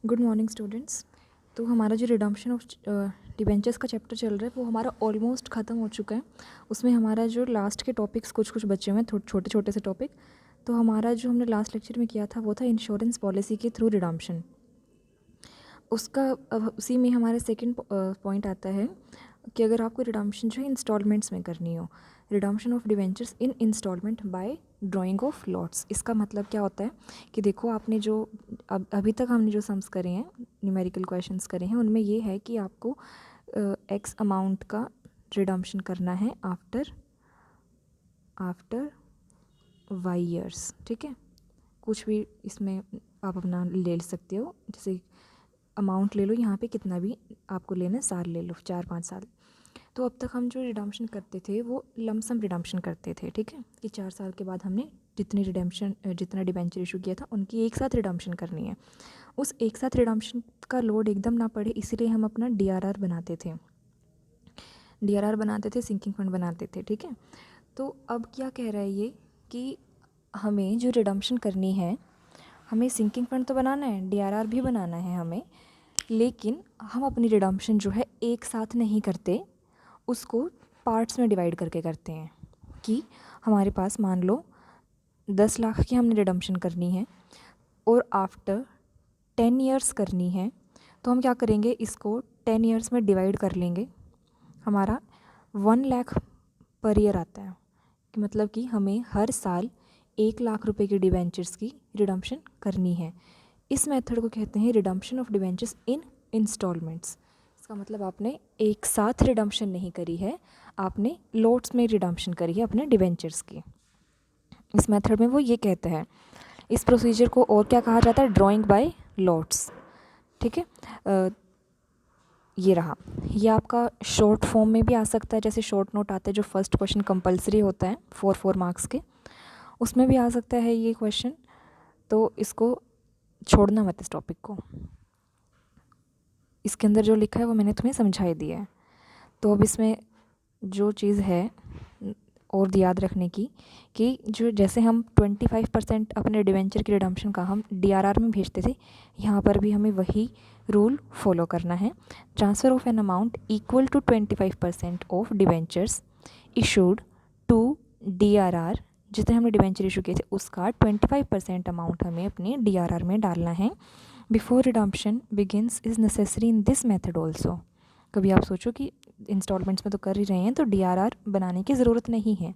Good morning students. तो हमारा जो रिडम्पशन ऑफ डिबेंचर्स का चैप्टर चल रहा है वो हमारा ऑलमोस्ट ख़त्म हो चुका है। उसमें हमारा जो लास्ट के टॉपिक्स कुछ कुछ बचे हुए हैं, छोटे छोटे से टॉपिक। तो हमारा जो हमने लास्ट लेक्चर में किया था वो था इंश्योरेंस पॉलिसी के थ्रू रिडम्पशन। उसका अब उसी में हमारा सेकंड पॉइंट आता है कि अगर आपको रिडम्पशन जो है इंस्टॉलमेंट्स में करनी हो, redemption of debentures in installment by drawing of lots. इसका मतलब क्या होता है कि देखो आपने जो अभी तक हमने जो सम्स करे हैं, न्यूमेरिकल क्वेश्चंस करे हैं, उनमें ये है कि आपको एक्स अमाउंट का रिडम्पशन करना है आफ्टर वाई ईयर्स। ठीक है, कुछ भी इसमें आप अपना ले सकते हो, जैसे अमाउंट ले लो, यहाँ पे कितना भी आपको लेना है, साल ले लो, 4-5 साल। तो अब तक हम जो रिडम्पशन करते थे वो लमसम रिडम्पशन करते थे। ठीक है, कि 4 साल के बाद हमने जितना डिबेंचर इशू किया था उनकी एक साथ रिडम्पशन करनी है। उस एक साथ रिडम्पशन का लोड एकदम ना पड़े, इसीलिए हम अपना डीआरआर बनाते थे, सिंकिंग फंड बनाते थे। ठीक है, तो अब क्या कह रहा है ये कि हमें जो रिडम्पशन करनी है, हमें सिंकिंग फंड तो बनाना है, डीआरआर भी बनाना है हमें, लेकिन हम अपनी रिडम्पशन जो है एक साथ नहीं करते, उसको पार्ट्स में डिवाइड करके करते हैं। कि हमारे पास मान लो 10 लाख की हमने रिडम्पशन करनी है और आफ्टर 10 ईयर्स करनी है, तो हम क्या करेंगे, इसको 10 ईयर्स में डिवाइड कर लेंगे। हमारा 1 लाख पर ईयर आता है, कि मतलब कि हमें हर साल 1 लाख रुपए की डिबेंचर्स की रिडम्पशन करनी है। इस मेथड को कहते हैं redemption of debentures in installments. इसका मतलब आपने एक साथ रिडम्पशन नहीं करी है, आपने लोट्स में रिडम्पशन करी है अपने डिबेंचर्स की। इस मेथड में वो ये कहते हैं, इस प्रोसीजर को और क्या कहा जाता है, ड्राइंग बाय लॉट्स। ठीक है, ये रहा, ये आपका शॉर्ट फॉर्म में भी आ सकता है, जैसे शॉर्ट नोट आते हैं जो फर्स्ट क्वेश्चन कंपलसरी होता है 4 मार्क्स के, उसमें भी आ सकता है ये क्वेश्चन। तो इसको छोड़ना मत, इस टॉपिक को। इसके अंदर जो लिखा है वो मैंने तुम्हें समझाई दिया है। तो अब इसमें जो चीज़ है और याद रखने की, कि जो जैसे हम 25% अपने डिवेंचर की रिडम्पशन का हम डीआरआर में भेजते थे, यहाँ पर भी हमें वही रूल फॉलो करना है। Transfer of an amount equal to 25% of debentures issued to DRR. जितने हमने डिवेंचर इशू किए थे उसका 25% अमाउंट हमें अपने डीआरआर में डालना है। Before redemption begins is necessary in this method also. कभी आप सोचो कि इंस्टॉलमेंट्स में तो कर ही रहे हैं तो डीआरआर बनाने की ज़रूरत नहीं है,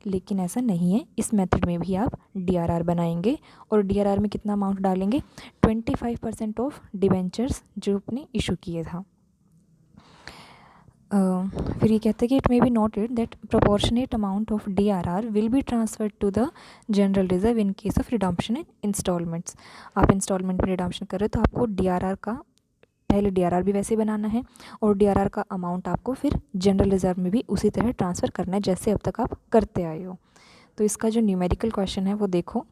लेकिन ऐसा नहीं है। इस मेथड में भी आप डीआरआर बनाएंगे और डीआरआर में कितना अमाउंट डालेंगे, 25% ऑफ डिवेंचर्स जो आपने इशू किए था। फिर ये कहते हैं कि it may be noted that proportionate amount of DRR will be transferred to the general reserve in case of redemption in installments. आप इंस्टॉलमेंट में रिडम्पशन कर रहे हो तो आपको डीआरआर का पहले डीआरआर भी वैसे बनाना है और डीआरआर का अमाउंट आपको फिर जनरल रिजर्व में भी उसी तरह ट्रांसफ़र करना है जैसे अब तक आप करते आए हो। तो इसका जो न्यूमेरिकल क्वेश्चन है वो देखो,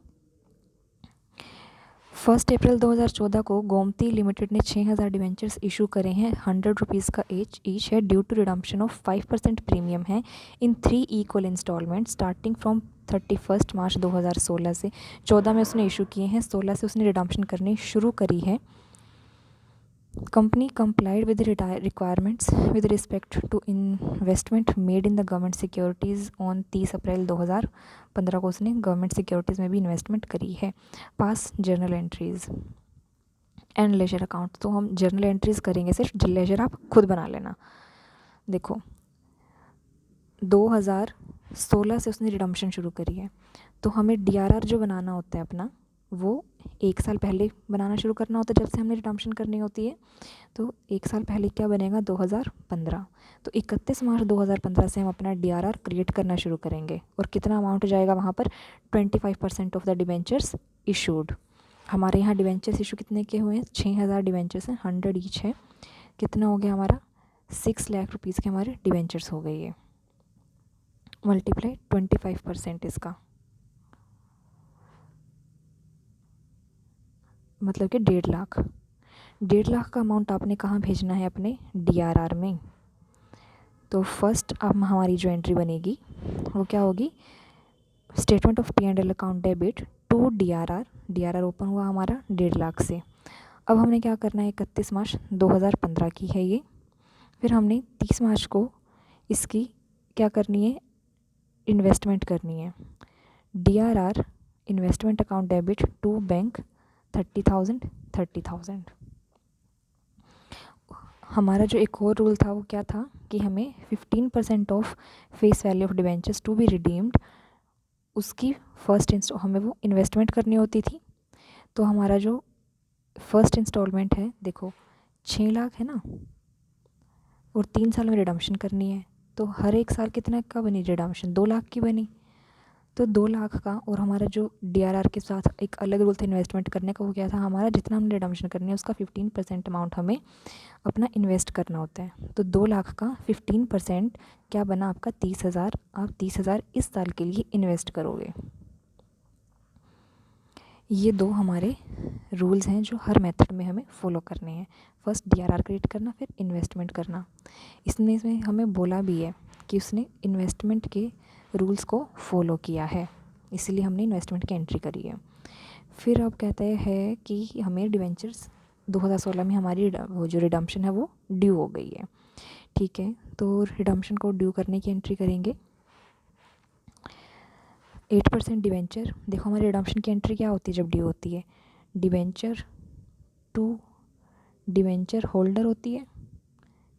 1 अप्रैल 2014 को गोमती लिमिटेड ने 6000 डिवेंचर्स इशू करे हैं, 100 रुपीज़ का ईच है, due to redemption of 5% premium है in 3 equal installment starting from 31 March 2016 से। 14 में उसने इशू किए हैं, 16 से उसने रिडम्पशन करनी शुरू करी है। Company complied with the requirements with respect to investment made in the government securities on 30 अप्रैल 2015 को उसने गवर्नमेंट सिक्योरिटीज़ में भी इन्वेस्टमेंट करी है। पास journal entries and ledger account. तो हम जर्नल एंट्रीज करेंगे, सिर्फ लेजर आप खुद बना लेना। देखो 2016 से उसने रिडम्पशन शुरू करी है, तो हमें डीआरआर जो बनाना होता है अपना, वो 1 साल पहले बनाना शुरू करना होता है जब से हमने रिडम्पशन करनी होती है। तो 1 साल पहले क्या बनेगा, 2015। तो 31 मार्च 2015 से हम अपना डीआरआर क्रिएट करना शुरू करेंगे और कितना अमाउंट जाएगा वहाँ पर, 25% ऑफ द डिवेंचर्स इशूड। हमारे यहाँ डिवेंचर्स इशू कितने के हुए हैं, 6000 डिवेंचर्स हैं, 100 ईच है। कितना हो गया हमारा, 6 लाख रुपीज़ के हमारे डिवेंचर्स हो गए ये, मल्टीप्लाई 25% इसका, मतलब कि 1.5 लाख का अमाउंट आपने कहाँ भेजना है, अपने डीआरआर में। तो फर्स्ट अब हमारी जो एंट्री बनेगी वो क्या होगी, statement of P&L account debit to DRR. DRR open हुआ हमारा 1.5 लाख से। अब हमने क्या करना है, 31 मार्च 2015 की है ये। फिर हमने 30 मार्च को इसकी क्या करनी है, इन्वेस्टमेंट करनी है। DRR investment account debit to bank 30,000। हमारा जो एक और रूल था वो क्या था कि हमें 15% of face value of debentures to be redeemed, उसकी फर्स्ट हमें वो इन्वेस्टमेंट करनी होती थी। तो हमारा जो फर्स्ट इंस्टॉलमेंट है, देखो 6 लाख है ना, और 3 साल में रिडम्पशन करनी है, तो हर एक साल कितना का बनी रिडम्पशन, 2 लाख की बनी। तो 2 लाख का, और हमारा जो DRR के साथ एक अलग रूल था इन्वेस्टमेंट करने का, वो क्या था, हमारा जितना हमने रिडम्पशन करनी है उसका 15% अमाउंट हमें अपना इन्वेस्ट करना होता है। तो 2 लाख का 15% क्या बना आपका 30,000। आप 30,000 इस साल के लिए इन्वेस्ट करोगे। ये 2 हमारे रूल्स हैं जो हर मेथड में हमें फॉलो करने हैं। फर्स्ट DRR क्रिएट करना, फिर इन्वेस्टमेंट करना। इसमें हमें बोला भी है कि उसने इन्वेस्टमेंट के रूल्स को फॉलो किया है, इसीलिए हमने इन्वेस्टमेंट की एंट्री करी है। फिर अब कहते हैं कि हमें डिवेंचर्स 2016 में हमारी वो जो रिडम्पशन है वो ड्यू हो गई है। ठीक है, तो रिडम्पशन को ड्यू करने की एंट्री करेंगे। 8% डिवेंचर, देखो हमारी रिडम्पशन की एंट्री क्या होती है जब ड्यू होती है, डिवेंचर टू डिवेंचर होल्डर होती है।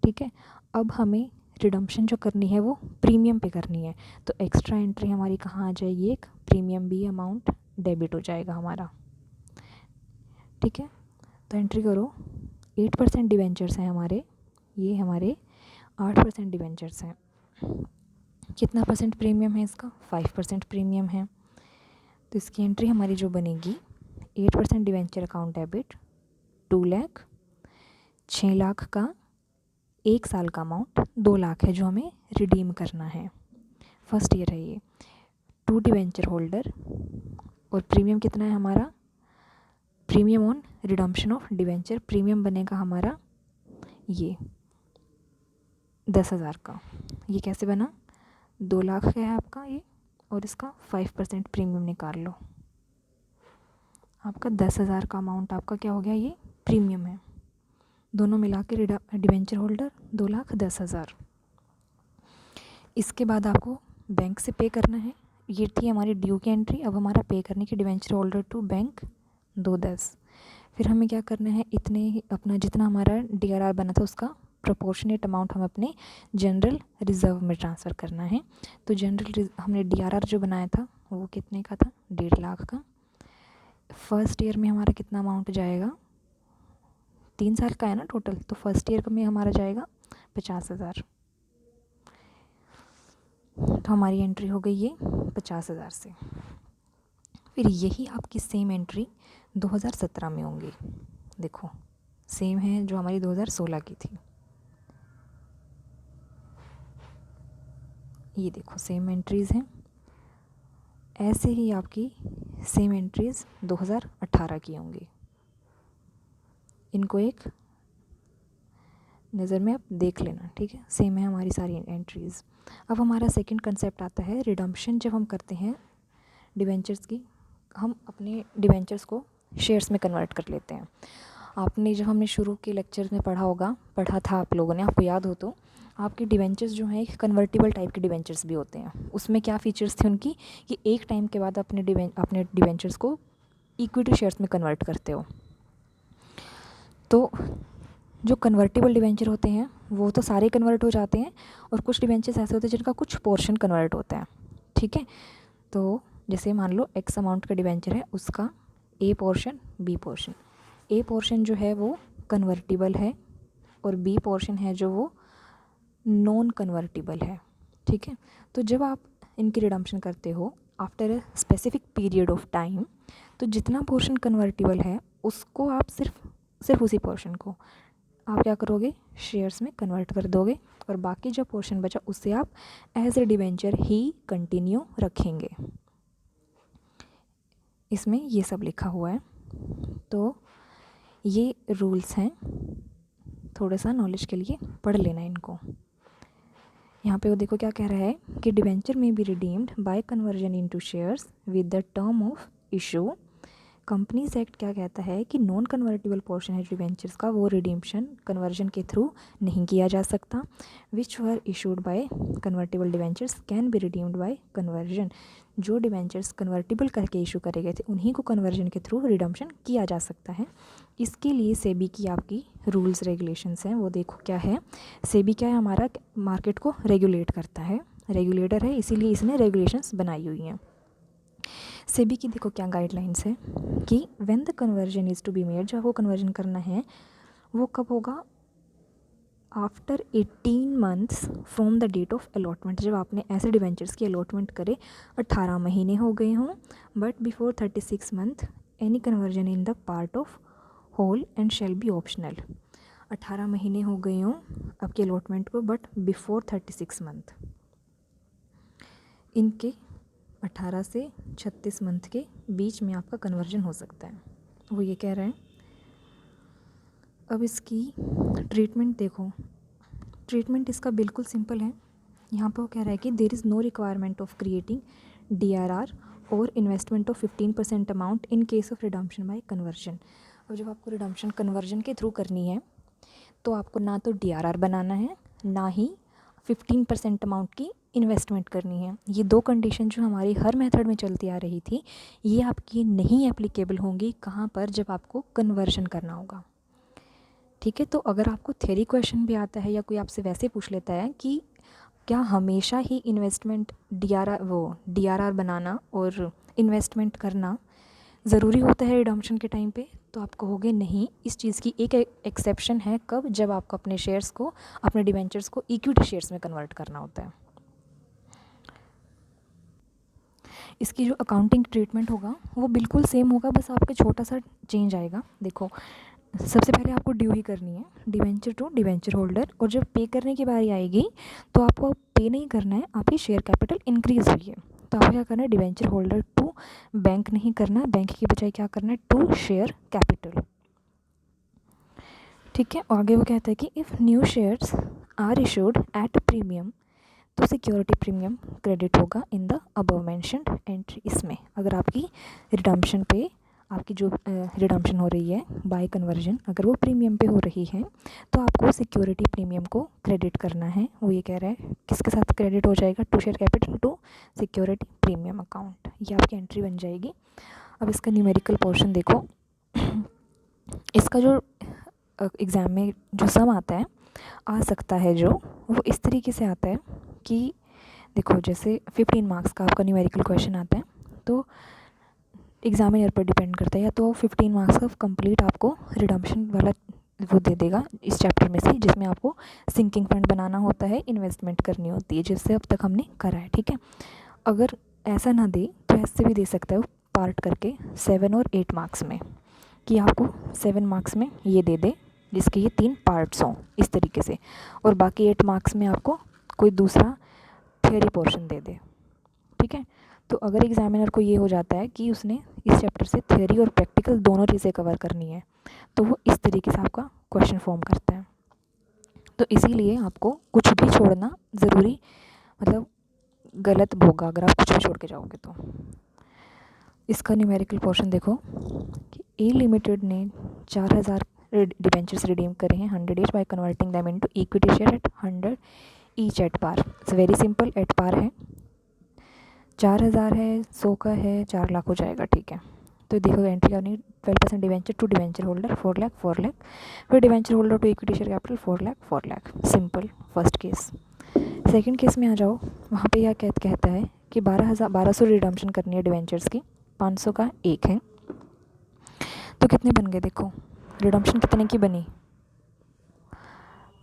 ठीक है, अब हमें रिडम्पशन जो करनी है वो प्रीमियम पे करनी है, तो एक्स्ट्रा एंट्री हमारी कहाँ आ जाएगी, एक प्रीमियम बी अमाउंट डेबिट हो जाएगा हमारा। ठीक है, तो एंट्री करो। 8% डिवेंचर्स हैं हमारे, ये हमारे 8% डिवेंचर्स हैं। कितना परसेंट प्रीमियम है इसका, 5% प्रीमियम है। तो इसकी एंट्री हमारी जो बनेगी, 8% debenture account debit 2 lakh, 6 lakh का 1 साल का अमाउंट 2 लाख है जो हमें रिडीम करना है, फर्स्ट ईयर है ये। 2 डिवेंचर होल्डर, और प्रीमियम कितना है हमारा, premium on redemption of debenture, premium बनेगा हमारा ये 10,000 का। ये कैसे बना, 2 लाख का है आपका ये, और इसका 5% प्रीमियम निकाल लो, आपका 10,000 का अमाउंट आपका क्या हो गया, ये प्रीमियम है। दोनों मिला के डिवेंचर होल्डर 2,10,000। इसके बाद आपको बैंक से पे करना है। ये थी हमारी ड्यू की एंट्री। अब हमारा पे करने की, डिवेंचर होल्डर टू बैंक 210। फिर हमें क्या करना है, इतने ही अपना जितना हमारा DRR बना था उसका प्रोपोर्शनेट अमाउंट हम अपने जनरल रिज़र्व में ट्रांसफ़र करना है। तो हमने DRR जो बनाया था वो कितने का था, 1.5 लाख का। फर्स्ट ईयर में हमारा कितना अमाउंट जाएगा, 3 साल का है ना टोटल, तो फर्स्ट ईयर में हमारा जाएगा 50,000। तो हमारी एंट्री हो गई ये 50,000 से। फिर यही आपकी सेम एंट्री 2017 में होंगी। देखो सेम है जो हमारी 2016 की थी, ये देखो सेम एंट्रीज़ हैं। ऐसे ही आपकी सेम एंट्रीज़ 2018 की होंगी, इनको एक नज़र में आप देख लेना। ठीक है, सेम है हमारी सारी एंट्रीज़। अब हमारा सेकंड कंसेप्ट आता है रिडम्पशन। जब हम करते हैं डिवेंचर्स की, हम अपने डिवेंचर्स को शेयर्स में कन्वर्ट कर लेते हैं। आपने जब हमने शुरू के लेक्चर्स में पढ़ा था आप लोगों ने, आपको याद हो तो, आपके डिवेंचर्स जो हैं एक कन्वर्टिबल टाइप के डिवेंचर्स भी होते हैं। उसमें क्या फ़ीचर्स थे उनकी, कि एक टाइम के बाद अपने डिवेंचर्स को इक्विटी शेयर्स में कन्वर्ट करते हो। तो जो कन्वर्टिबल डिवेंचर होते हैं वो तो सारे कन्वर्ट हो जाते हैं, और कुछ डिवेंचर्स ऐसे होते हैं जिनका कुछ पोर्शन कन्वर्ट होता है। ठीक है, तो जैसे मान लो एक्स अमाउंट का डिवेंचर है, उसका A portion B portion, A portion जो है वो कन्वर्टिबल है, और बी पोर्शन है जो वो नॉन कन्वर्टिबल है। ठीक है, तो जब आप इनकी रिडम्पशन करते हो after a specific period of time, तो जितना पोर्शन कन्वर्टिबल है उसको आप सिर्फ उसी पोर्शन को आप क्या करोगे, शेयर्स में कन्वर्ट कर दोगे, और बाकी जो पोर्शन बचा उससे आप एज ए डिवेंचर ही कंटिन्यू रखेंगे। इसमें ये सब लिखा हुआ है। तो ये रूल्स हैं, थोड़ा सा नॉलेज के लिए पढ़ लेना इनको। यहाँ पे वो देखो क्या कह रहा है कि डिवेंचर में B redeemed by conversion into shares with the term of issue companies act क्या कहता है कि नॉन कन्वर्टिबल पोर्शन है डिबेंचर्स का, वो रिडीम्पशन कन्वर्जन के थ्रू नहीं किया जा सकता। Which were issued by convertible debentures can be redeemed by conversion. जो डिबेंचर्स कन्वर्टिबल करके इशू करे गए थे उन्हीं को कन्वर्जन के थ्रू रिडम्पशन किया जा सकता है। इसके लिए सेबी की आपकी रूल्स रेगुलेशंस हैं, वो देखो क्या है। सेबी क्या है, हमारा मार्केट को रेगुलेट करता है, रेगुलेटर है, इसीलिए इसने रेगुलेशंस बनाई हुई हैं। सेबी की देखो क्या गाइडलाइंस है कि when the conversion is to be made, जब वो कन्वर्जन करना है वो कब होगा, after 18 months from the date of allotment. जब आपने ऐसे डिवेंचर्स की अलॉटमेंट करे 18 महीने हो गए हों, but before 36 month any conversion in the part of whole and shall be optional. 18 महीने हो गए हों आपके अलॉटमेंट को, बट बिफोर 36 मंथ, इनके 18 से 36 मंथ के बीच में आपका कन्वर्जन हो सकता है, वो ये कह रहे हैं। अब इसकी ट्रीटमेंट देखो, ट्रीटमेंट इसका बिल्कुल सिंपल है। यहाँ पर वो कह रहा है कि there is no requirement of creating DRR और investment of 15% amount in case of redemption by conversion. अब जब आपको रिडम्पशन कन्वर्जन के थ्रू करनी है तो आपको ना तो DRR बनाना है, ना ही 15% अमाउंट की इन्वेस्टमेंट करनी है। ये दो कंडीशन जो हमारी हर मेथड में चलती आ रही थी, ये आपकी नहीं एप्लीकेबल होंगी कहाँ पर, जब आपको कन्वर्जन करना होगा। ठीक है, तो अगर आपको थ्योरी क्वेश्चन भी आता है या कोई आपसे वैसे पूछ लेता है कि क्या हमेशा ही इन्वेस्टमेंट DRR बनाना और इन्वेस्टमेंट करना ज़रूरी होता है रिडम्पशन के टाइम पे, तो आप कहोगे नहीं, इस चीज़ की एक एक्सेप्शन है। कब, जब आपको अपने शेयर्स को, अपने डिवेंचर्स को इक्विटी शेयर्स में कन्वर्ट करना होता है। इसकी जो अकाउंटिंग ट्रीटमेंट होगा वो बिल्कुल सेम होगा, बस आपके छोटा सा चेंज आएगा। देखो, सबसे पहले आपको ड्यू ही करनी है डिवेंचर टू डिवेंचर होल्डर, और जब पे करने की बारी आएगी तो आपको पे नहीं करना है, आपकी शेयर कैपिटल इंक्रीज़ हुई है तो आपको क्या करना है, डिवेंचर होल्डर टू बैंक नहीं करना, बैंक की बजाय क्या करना है, टू शेयर कैपिटल। ठीक है, आगे वो कहता है कि if new shares are issued at premium, तो सिक्योरिटी प्रीमियम क्रेडिट होगा in the above mentioned entry. इसमें अगर आपकी रिडम्पशन पे, आपकी जो रिडम्पशन हो रही है बाय कन्वर्जन, अगर वो प्रीमियम पे हो रही है तो आपको सिक्योरिटी प्रीमियम को क्रेडिट करना है। वो ये कह रहा है किसके साथ क्रेडिट हो जाएगा, to share capital to security premium account, ये आपकी एंट्री बन जाएगी। अब इसका न्यूमेरिकल पोर्शन देखो, इसका जो एग्ज़ाम में जो सम आता है, आ सकता है जो, वो इस तरीके से आता है कि देखो, जैसे 15 मार्क्स का आपका न्यूमेरिकल क्वेश्चन आता है तो एग्जामिनर पर डिपेंड करता है, या तो 15 मार्क्स का कंप्लीट आपको रिडम्पशन वाला वो दे देगा इस चैप्टर में से, जिसमें आपको सिंकिंग फंड बनाना होता है, इन्वेस्टमेंट करनी होती है, जिससे अब तक हमने करा है। ठीक है, अगर ऐसा ना दे तो ऐसे भी दे सकता है पार्ट करके 7 और 8 मार्क्स में, कि आपको 7 मार्क्स में ये दे दे जिसके ये 3 पार्ट्स हों इस तरीके से, और बाकी 8 मार्क्स में आपको कोई दूसरा थियरी पोर्शन दे दे। ठीक है, तो अगर एग्जामिनर को ये हो जाता है कि उसने इस चैप्टर से थियरी और प्रैक्टिकल दोनों चीज़ें कवर करनी है, तो वो इस तरीके से आपका क्वेश्चन फॉर्म करता है। तो इसीलिए आपको कुछ भी छोड़ना ज़रूरी, मतलब गलत होगा अगर आप कुछ भी छोड़ के जाओगे तो। इसका न्यूमेरिकल पोर्शन देखो कि ए लिमिटेड ने 4000 डिबेंचर्स रिडीम करे हैं 100 days by converting them into equity share at 100 each at par. It's very simple, at par है, 4000 है, 100 का है, 4 लाख हो जाएगा। ठीक है, तो देखो एंट्री करनी 12% debenture to debenture holder 4 lakh 4 lakh, फिर debenture holder to equity share capital 4 lakh 4 lakh. Simple first case. Second case में आ जाओ, वहाँ पे यह कहता है कि 1200 रिडम्पशन करनी है डिवेंचर्स की, 500 का एक है, तो कितने बन गए देखो, रिडम्पशन कितने की बनी,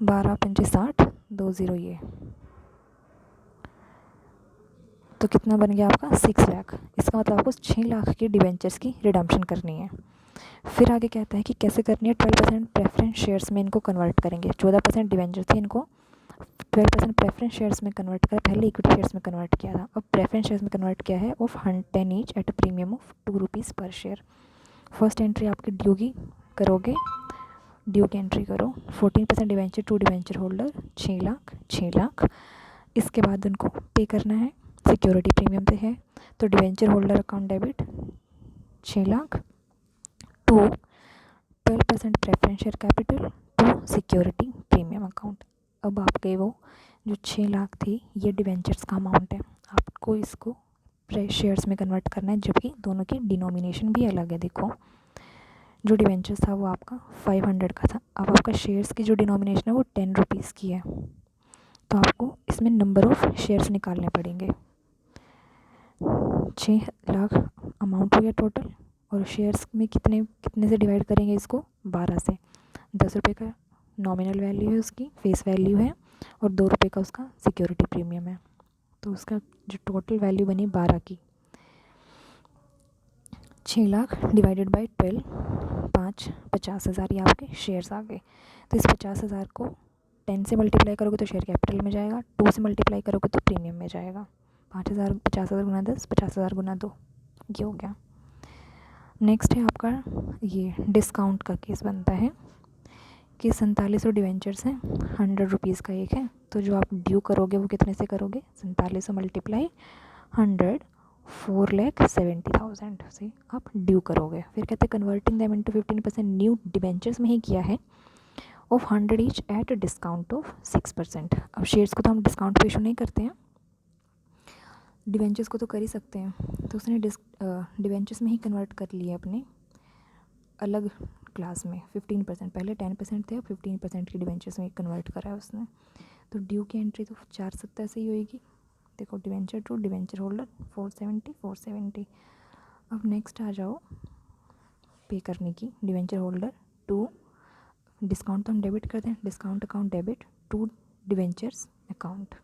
12 पंचे 60, 20 ये, तो कितना बन गया आपका 6 लाख। इसका मतलब आपको 6 लाख की डिवेंचर्स की रिडम्पशन करनी है। फिर आगे कहता है कि कैसे करनी है, 12% प्रेफरेंस शेयर्स में इनको कन्वर्ट करेंगे। 14% डिवेंचर थे, इनको 12% प्रेफरेंस शेयर्स में कन्वर्ट कर, पहले इक्विटी शेयर्स में कन्वर्ट किया था, अब प्रेफरेंस शेयर्स में कन्वर्ट किया है of 10 each at a premium of 2 rupees per share. First entry आपकी ड्यू की करोगे, ड्यू की एंट्री करो, 14% debenture to debenture holder 6 lakh 6 lakh. इसके बाद उनको पे करना है, सिक्योरिटी प्रीमियम पे है, तो debenture holder account debit 6 lakh, to 12% preference share capital to security premium account. अब आपके वो जो 6 लाख थे ये डिवेंचर्स का अमाउंट है, आपको इसको शेयर्स में कन्वर्ट करना है, जबकि दोनों की डिनोमिनेशन भी अलग है। देखो जो डिवेंचर्स था वो आपका 500 का था, अब आपका शेयर्स की जो डिनोमिनेशन है वो 10 रुपीज़ की है, तो आपको इसमें नंबर ऑफ़ शेयर्स निकालने पड़ेंगे। 6 लाख अमाउंट हो गया टोटल, और शेयर्स में कितने से डिवाइड करेंगे इसको, 12 से। 10 रुपये का नॉमिनल वैल्यू है उसकी, फेस वैल्यू है, और 2 रुपये का उसका सिक्योरिटी प्रीमियम है, तो उसका जो टोटल वैल्यू बनी 12 की। 6 लाख डिवाइडेड बाई 12, 50,000 ये आपके शेयर्स आ गए। तो इस 50,000 को 10 से मल्टीप्लाई करोगे तो शेयर कैपिटल में जाएगा, 2 से मल्टीप्लाई करोगे तो प्रीमियम में जाएगा। 5,000 50,000 गुना 10, 50,000 गुना 2, ये हो गया। नेक्स्ट है आपका ये डिस्काउंट का केस बनता है कि 4700 डिवेंचर्स हैं, 100 रुपीज़ का एक है, तो जो आप ड्यू करोगे वो कितने से करोगे, 4700 मल्टीप्लाई 100, 4,70,000 से आप ड्यू करोगे। फिर कहते हैं converting them into 15% new debentures में ही किया है, of 100 each at discount of 6%। अब शेयर्स को तो हम डिस्काउंट पे इशू नहीं करते हैं, डिवेंचर्स को तो कर ही सकते हैं, तो उसने डिवेंचर्स में ही कन्वर्ट कर लिए अपने अलग क्लास में 15%, पहले 10% थे, अब 15% की डिवेंचर्स में कन्वर्ट करा है उसने। तो ड्यू की एंट्री तो 470 से ही होएगी। देखो डिवेंचर टू डिवेंचर होल्डर 470। अब नेक्स्ट आ जाओ पे करने की, डिवेंचर होल्डर टू, डिस्काउंट तो हम डेबिट करते हैं, discount account debit to debentures account.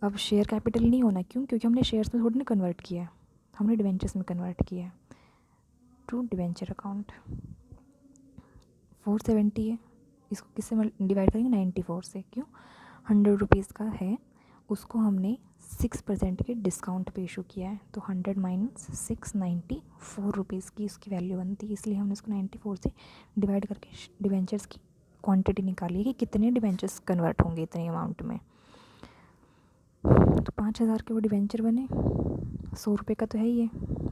अब शेयर कैपिटल नहीं होना, क्यों, क्योंकि हमने शेयर्स में थोड़ी ना कन्वर्ट किया है, हमने डिवेंचर्स में कन्वर्ट किया है। टू डिवेंचर अकाउंट 470 है, इसको किससे डिवाइड करेंगे, 94 से, क्यों, 100 रुपीज़ का है, उसको हमने 6% के डिस्काउंट पे इशू किया है, तो 100 माइनस 6, 94 रुपीज़ की उसकी वैल्यू बनती है, इसलिए हमने उसको 94 से डिवाइड करके डिवेंचर्स की क्वांटिटी निकाली है कि कितने डिवेंचर्स कन्वर्ट होंगे इतने अमाउंट में। तो 5,000 के वो डिवेंचर बने, 100 रुपये का तो है ही है,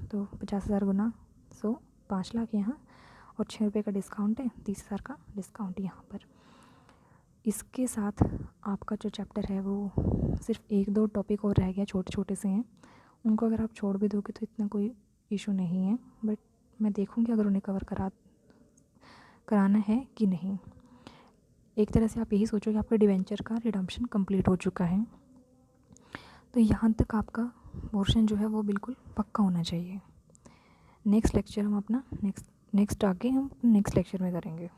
तो 50,000 गुना 100, 5 लाख यहाँ, और 6 रुपये का डिस्काउंट है, 30,000 का डिस्काउंट यहाँ पर। इसके साथ आपका जो चैप्टर है वो सिर्फ 1-2 टॉपिक और रह गया, छोटे छोटे से हैं, उनको अगर आप छोड़ भी दोगे तो इतना कोई इशू नहीं है, बट मैं देखूँगी अगर उन्हें कवर कराना है कि नहीं। एक तरह से आप यही सोचो कि आपका डिवेंचर का रिडम्पशन कंप्लीट हो चुका है, तो यहाँ तक आपका पोर्शन जो है वो बिल्कुल पक्का होना चाहिए। नेक्स्ट लेक्चर हम अपना नेक्स्ट आगे हम नेक्स्ट लेक्चर में करेंगे।